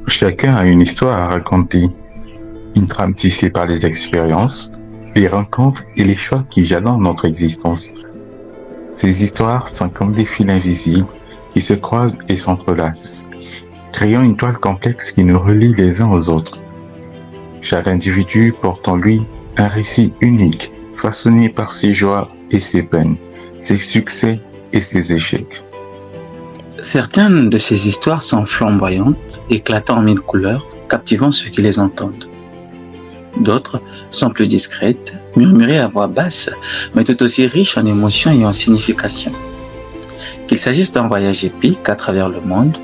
Chacun a une histoire à raconter, une trame tissée par les expériences, les rencontres et les choix qui jalonnent notre existence. Ces histoires sont comme des fils invisibles qui se croisent et s'entrelacent, créant une toile complexe qui nous relie les uns aux autres. Chaque individu porte en lui un récit unique, façonné par ses joies et ses peines, ses succès et ses échecs. Certaines de ces histoires sont flamboyantes, éclatant en mille couleurs, captivant ceux qui les entendent. D'autres sont plus discrètes, murmurées à voix basse, mais tout aussi riches en émotions et en signification. Qu'il s'agisse d'un voyage épique à travers le monde,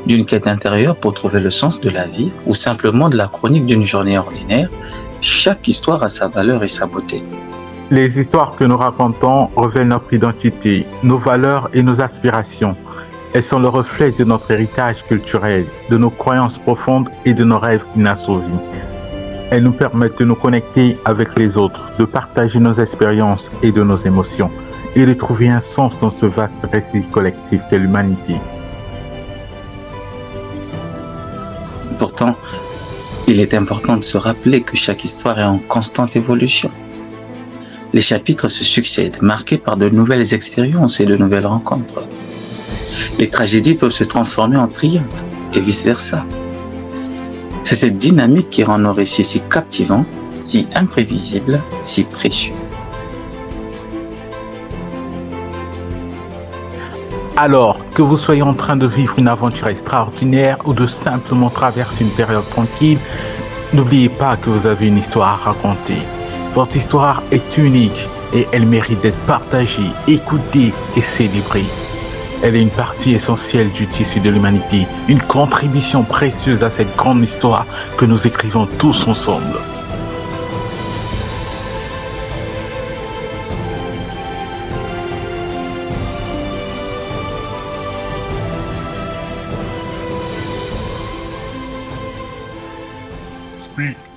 d'une quête intérieure pour trouver le sens de la vie, ou simplement de la chronique d'une journée ordinaire, chaque histoire a sa valeur et sa beauté. Les histoires que nous racontons révèlent notre identité, nos valeurs et nos aspirations. Elles sont le reflet de notre héritage culturel, de nos croyances profondes et de nos rêves inassouvis. Elles nous permettent de nous connecter avec les autres, de partager nos expériences et de nos émotions, et de trouver un sens dans ce vaste récit collectif qu'est l'humanité. Pourtant, il est important de se rappeler que chaque histoire est en constante évolution. Les chapitres se succèdent, marqués par de nouvelles expériences et de nouvelles rencontres. Les tragédies peuvent se transformer en triomphes, et vice-versa. C'est cette dynamique qui rend nos récits si captivants, si imprévisibles, si précieux. Alors, que vous soyez en train de vivre une aventure extraordinaire ou de simplement traverser une période tranquille, n'oubliez pas que vous avez une histoire à raconter. Votre histoire est unique et elle mérite d'être partagée, écoutée et célébrée. Elle est une partie essentielle du tissu de l'humanité, une contribution précieuse à cette grande histoire que nous écrivons tous ensemble. Speak.